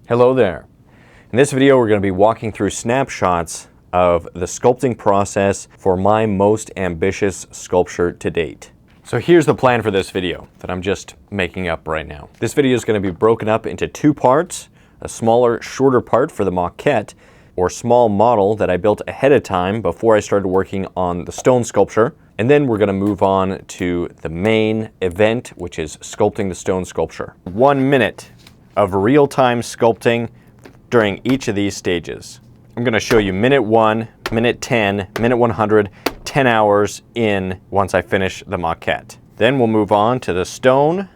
Hello there. In this video we're going to be walking through snapshots of the sculpting process for my most ambitious sculpture to date. So here's the plan for this video that I'm just making up right now. This video is going to be broken up into two parts, a smaller, shorter part for the maquette or small model that I built ahead of time before I started working on the stone sculpture. And then we're going to move on to the main event, which is sculpting the stone sculpture. 1 minute of real-time sculpting during each of these stages. I'm going to show you minute 1, minute 10, minute 100, 10 hours in once I finish the maquette. Then we'll move on to the stone. And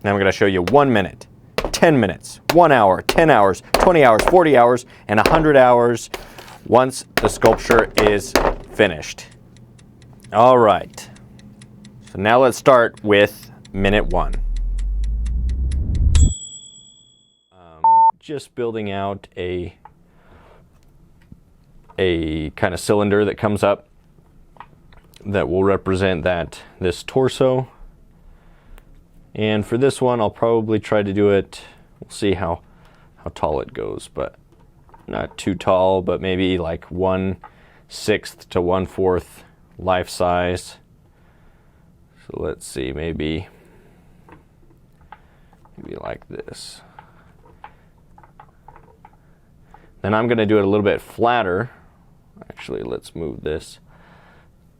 I'm going to show you 1 minute, 10 minutes, 1 hour, 10 hours, 20 hours, 40 hours, and 100 hours once the sculpture is finished. All right. So now let's start with minute 1. Just building out a kind of cylinder that comes up that will represent this torso. And for this one, I'll probably try to do it, we'll see how tall it goes, but not too tall, but maybe like 1/6 to 1/4 life size. So let's see, maybe like this. Then I'm going to do it a little bit flatter. Actually, let's move this.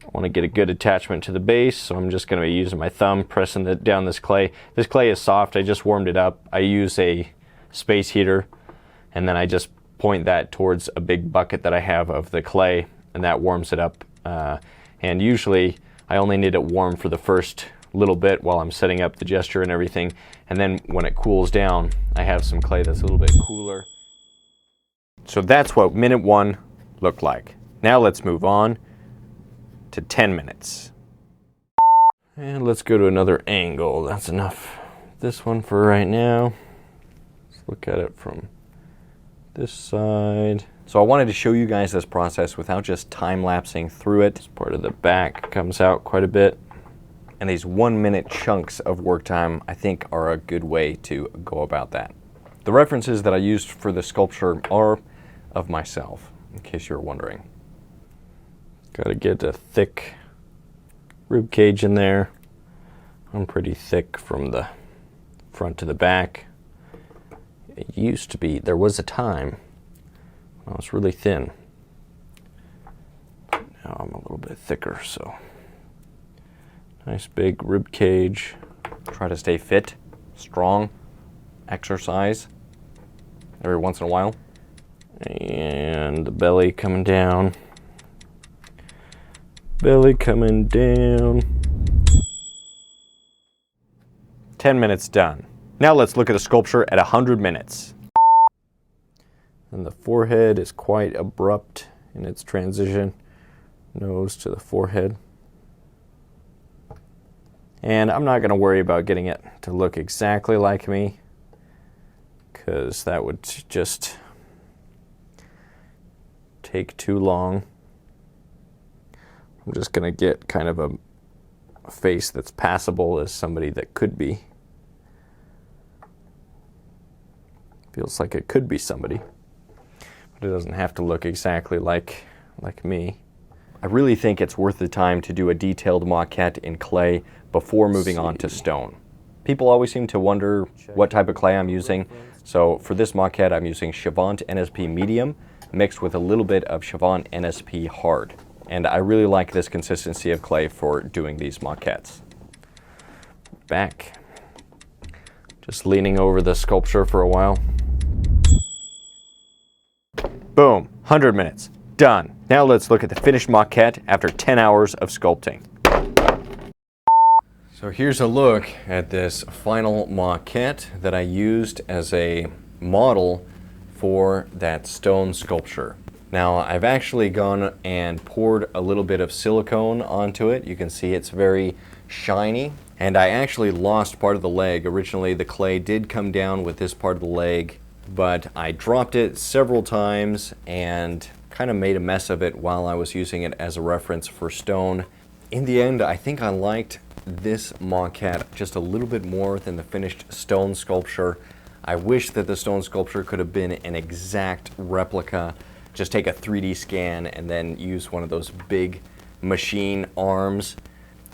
I want to get a good attachment to the base, so I'm just going to be using my thumb, pressing down this clay. This clay is soft. I just warmed it up. I use a space heater, and then I just point that towards a big bucket that I have of the clay, and that warms it up. And usually, I only need it warm for the first little bit while I'm setting up the gesture and everything. And then when it cools down, I have some clay that's a little bit cooler. So that's what minute 1 looked like. Now let's move on to 10 minutes. And let's go to another angle. That's enough. This one for right now. Let's look at it from this side. So I wanted to show you guys this process without just time-lapsing through it. This part of the back comes out quite a bit. And these 1 minute chunks of work time, I think, are a good way to go about that. The references that I used for the sculpture are of myself, in case you're wondering. Got to get a thick rib cage in there. I'm pretty thick from the front to the back. It used to be, there was a time when I was really thin. But now I'm a little bit thicker, so nice big rib cage. Try to stay fit, strong, exercise every once in a while. And the belly coming down. Belly coming down. 10 minutes done. Now let's look at the sculpture at 100 minutes. And the forehead is quite abrupt in its transition. Nose to the forehead. And I'm not going to worry about getting it to look exactly like me, because that would just take too long. I'm just going to get kind of a face that's passable as somebody that could be. Feels like it could be somebody, but it doesn't have to look exactly like me. I really think it's worth the time to do a detailed maquette in clay before moving on to stone. People always seem to wonder what type of clay I'm using. So for this maquette, I'm using Chavant NSP Medium mixed with a little bit of Chavant NSP Hard. And I really like this consistency of clay for doing these maquettes. Back. Just leaning over the sculpture for a while. Boom, 100 minutes, done. Now let's look at the finished maquette after 10 hours of sculpting. So here's a look at this final maquette that I used as a model for that stone sculpture. Now I've actually gone and poured a little bit of silicone onto it. You can see it's very shiny. And I actually lost part of the leg. Originally the clay did come down with this part of the leg, but I dropped it several times and kind of made a mess of it while I was using it as a reference for stone. In the end, I think I liked this maquette just a little bit more than the finished stone sculpture. I wish that the stone sculpture could have been an exact replica. Just take a 3D scan and then use one of those big machine arms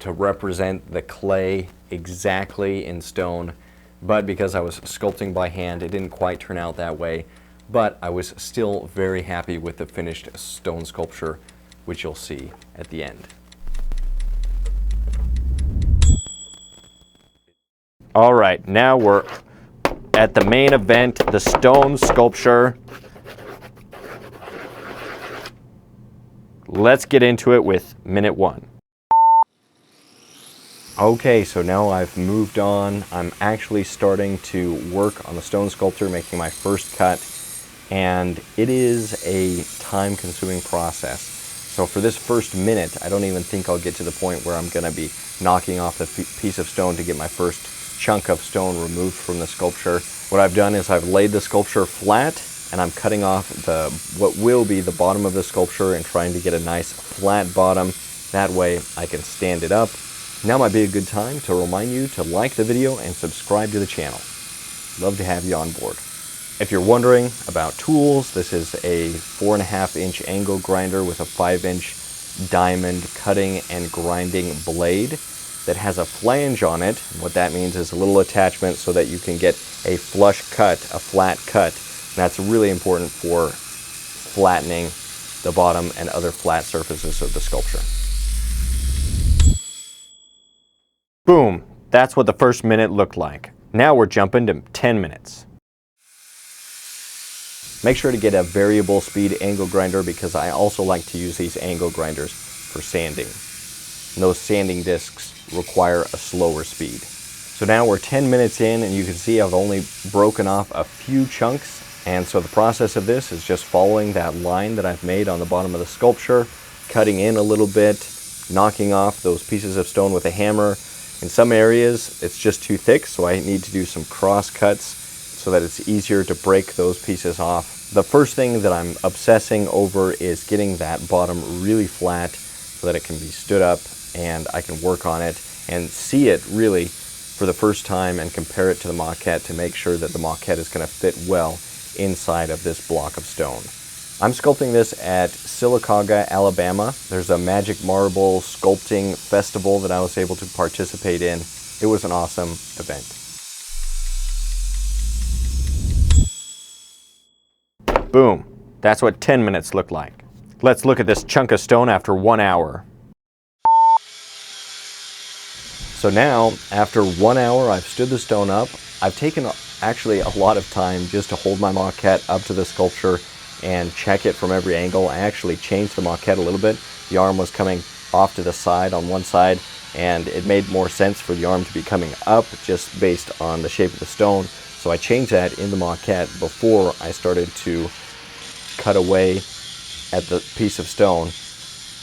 to represent the clay exactly in stone. But because I was sculpting by hand, it didn't quite turn out that way. But I was still very happy with the finished stone sculpture, which you'll see at the end. All right, now we're at the main event, the stone sculpture. Let's get into it with minute 1. Okay, so now I've moved on. I'm actually starting to work on the stone sculpture, making my first cut, and it is a time-consuming process. So for this first minute, I don't even think I'll get to the point where I'm gonna be knocking off the piece of stone to get my first chunk of stone removed from the sculpture. What I've done is I've laid the sculpture flat, and I'm cutting off what will be the bottom of the sculpture and trying to get a nice flat bottom. That way I can stand it up. Now might be a good time to remind you to like the video and subscribe to the channel. Love to have you on board. If you're wondering about tools, this is a 4.5-inch angle grinder with a 5-inch diamond cutting and grinding blade that has a flange on it. What that means is a little attachment so that you can get a flush cut, a flat cut. And that's really important for flattening the bottom and other flat surfaces of the sculpture. Boom, that's what the first minute looked like. Now we're jumping to 10 minutes. Make sure to get a variable speed angle grinder because I also like to use these angle grinders for sanding. And those sanding discs require a slower speed. So now we're 10 minutes in and you can see I've only broken off a few chunks. And so the process of this is just following that line that I've made on the bottom of the sculpture, cutting in a little bit, knocking off those pieces of stone with a hammer. In some areas it's just too thick, so I need to do some cross cuts so that it's easier to break those pieces off. The first thing that I'm obsessing over is getting that bottom really flat so that it can be stood up and I can work on it and see it really for the first time and compare it to the maquette to make sure that the maquette is going to fit well inside of this block of stone. I'm sculpting this at Sylacauga, Alabama. There's a magic marble sculpting festival that I was able to participate in. It was an awesome event. Boom, that's what 10 minutes look like. Let's look at this chunk of stone after 1 hour. So now, after 1 hour, I've stood the stone up. I've taken actually a lot of time just to hold my maquette up to the sculpture and check it from every angle. I actually changed the maquette a little bit. The arm was coming off to the side on one side, and it made more sense for the arm to be coming up just based on the shape of the stone. So I changed that in the maquette before I started to cut away at the piece of stone.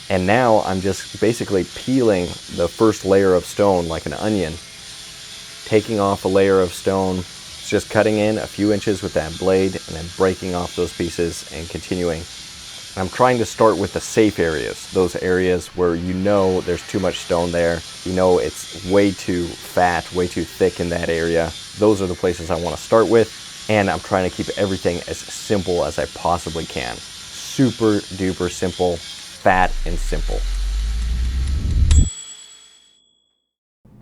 And now I'm just basically peeling the first layer of stone like an onion, taking off a layer of stone, just cutting in a few inches with that blade and then breaking off those pieces and continuing. I'm trying to start with the safe areas, those areas where you know there's too much stone there, you know it's way too fat, way too thick in that area. Those are the places I want to start with, and I'm trying to keep everything as simple as I possibly can. Super duper simple, fat and simple.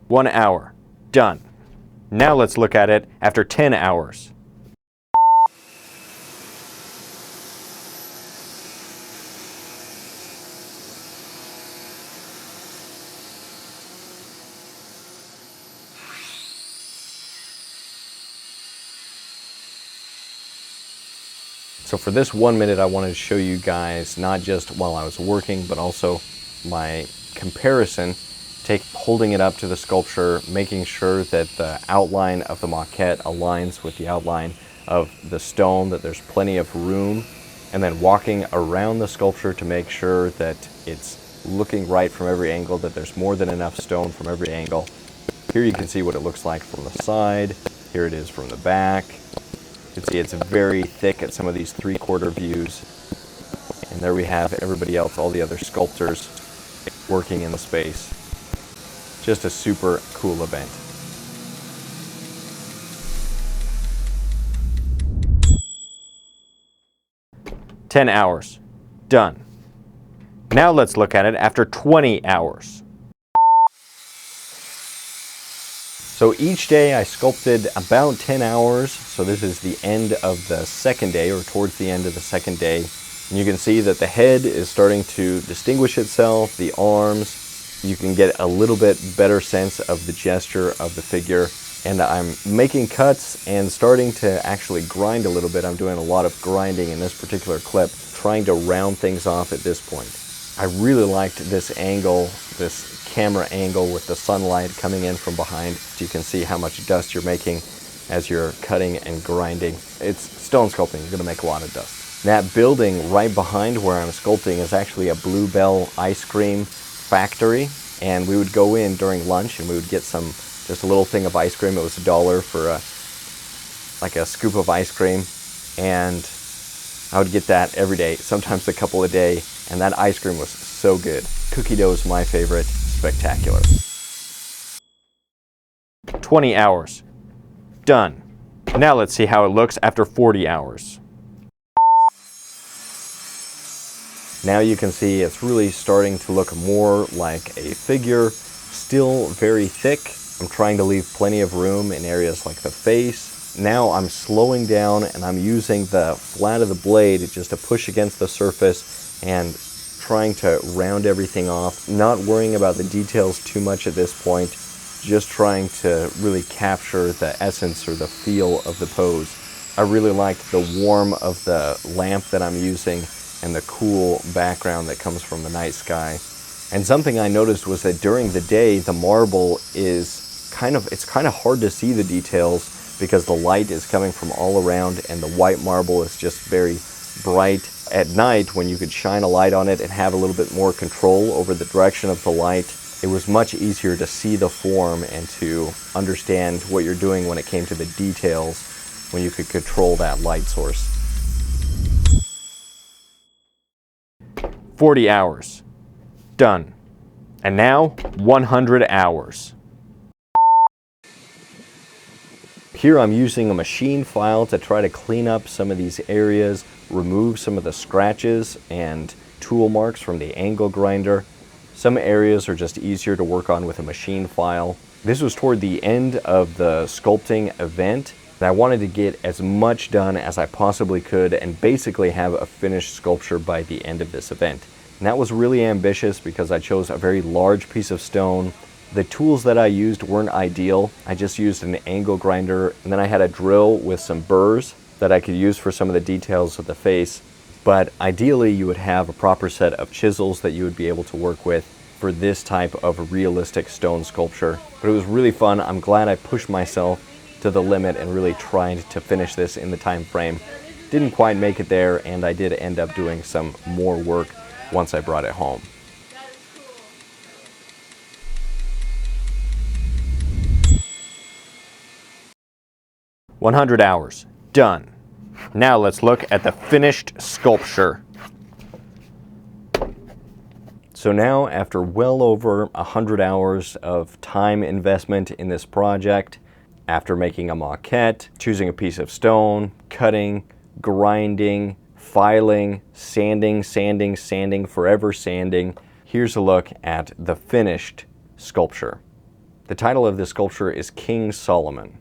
1 hour, done. Now let's look at it after 10 hours. So for this 1 minute, I wanted to show you guys not just while I was working, but also my comparison, holding it up to the sculpture, making sure that the outline of the maquette aligns with the outline of the stone, that there's plenty of room, and then walking around the sculpture to make sure that it's looking right from every angle, that there's more than enough stone from every angle. Here you can see what it looks like from the side. Here it is from the back. You can see it's very thick at some of these 3/4 views. And there we have everybody else, all the other sculptors working in the space. Just a super cool event. 10 hours. Done. Now let's look at it after 20 hours. So each day I sculpted about 10 hours. So this is the end of the second day, or towards the end of the second day. And you can see that the head is starting to distinguish itself, the arms. You can get a little bit better sense of the gesture of the figure. And I'm making cuts and starting to actually grind a little bit. I'm doing a lot of grinding in this particular clip, trying to round things off at this point. I really liked this angle, this camera angle with the sunlight coming in from behind. So you can see how much dust you're making as you're cutting and grinding. It's stone sculpting, you're gonna make a lot of dust. That building right behind where I'm sculpting is actually a Bluebell ice cream factory. And we would go in during lunch and we would get just a little thing of ice cream. It was $1 for like a scoop of ice cream. And I would get that every day, sometimes a couple a day. And that ice cream was so good. Cookie dough is my favorite. Spectacular. 20 hours. Done. Now let's see how it looks after 40 hours. Now you can see it's really starting to look more like a figure, still very thick. I'm trying to leave plenty of room in areas like the face. Now I'm slowing down and I'm using the flat of the blade just to push against the surface and trying to round everything off, not worrying about the details too much at this point, just trying to really capture the essence or the feel of the pose. I really liked the warmth of the lamp that I'm using and the cool background that comes from the night sky. And something I noticed was that during the day, the marble is it's kind of hard to see the details because the light is coming from all around and the white marble is just very bright. At night, when you could shine a light on it and have a little bit more control over the direction of the light, it was much easier to see the form and to understand what you're doing when it came to the details, when you could control that light source. 40 hours. Done. And now, 100 hours. Here I'm using a machine file to try to clean up some of these areas, remove some of the scratches and tool marks from the angle grinder. Some areas are just easier to work on with a machine file. This was toward the end of the sculpting event, and I wanted to get as much done as I possibly could and basically have a finished sculpture by the end of this event. And that was really ambitious because I chose a very large piece of stone. The tools that I used weren't ideal. I just used an angle grinder, and then I had a drill with some burrs that I could use for some of the details of the face. But ideally, you would have a proper set of chisels that you would be able to work with for this type of realistic stone sculpture. But it was really fun. I'm glad I pushed myself to the limit and really tried to finish this in the time frame. Didn't quite make it there, and I did end up doing some more work once I brought it home. cool. 100 hours. Done. Now let's look at the finished sculpture. So now, after well over 100 hours of time investment in this project, after making a maquette, choosing a piece of stone, cutting, grinding, filing, sanding, forever sanding, here's a look at the finished sculpture. The title of this sculpture is King Solomon.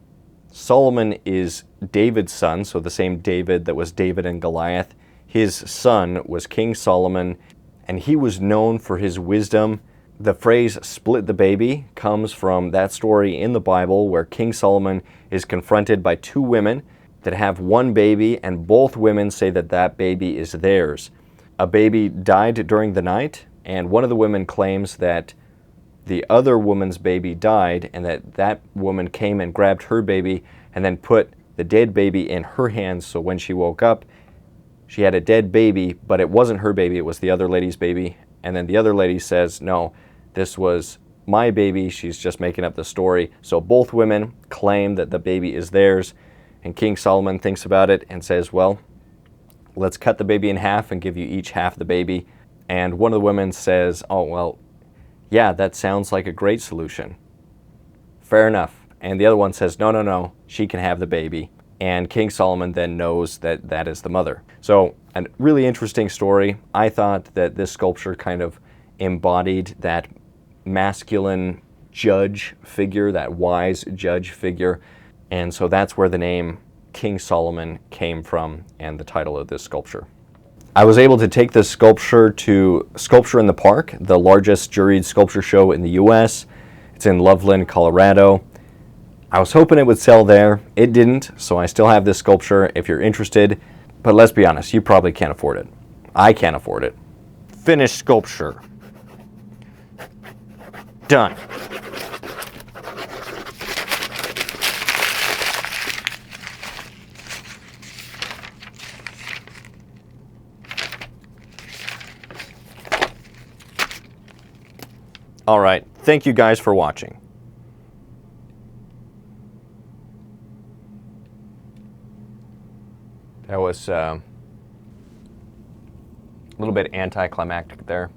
Solomon is David's son, so the same David that was David and Goliath. His son was King Solomon, and he was known for his wisdom. The phrase split the baby comes from that story in the Bible where King Solomon is confronted by two women that have one baby, and both women say that that baby is theirs. A baby died during the night, and one of the women claims that the other woman's baby died and that woman came and grabbed her baby and then put the dead baby in her hands, so when she woke up, she had a dead baby, but it wasn't her baby, it was the other lady's baby. And then the other lady says, no, this was my baby, she's just making up the story. So both women claim that the baby is theirs, and King Solomon thinks about it and says, well, let's cut the baby in half and give you each half the baby. And one of the women says, oh, well, yeah, that sounds like a great solution. Fair enough. And the other one says, no, she can have the baby. And King Solomon then knows that that is the mother. So A really interesting story. I thought that this sculpture kind of embodied that masculine judge figure, that wise judge figure. And so that's where the name King Solomon came from and the title of this sculpture. I was able to take this sculpture to Sculpture in the Park, the largest juried sculpture show in the US. It's in Loveland, Colorado. I was hoping it would sell there. It didn't, so I still have this sculpture if you're interested. But let's be honest, you probably can't afford it. I can't afford it. Finished sculpture. Done. All right, thank you guys for watching. That was a little bit anticlimactic there.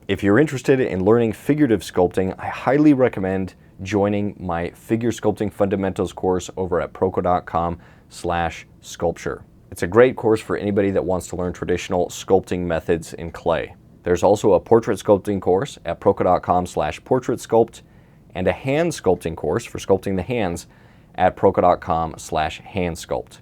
If you're interested in learning figurative sculpting, I highly recommend joining my Figure Sculpting Fundamentals course over at proco.com/sculpture. It's a great course for anybody that wants to learn traditional sculpting methods in clay. There's also a portrait sculpting course at proco.com/portraitsculpt and a hand sculpting course for sculpting the hands at proco.com/handsculpt.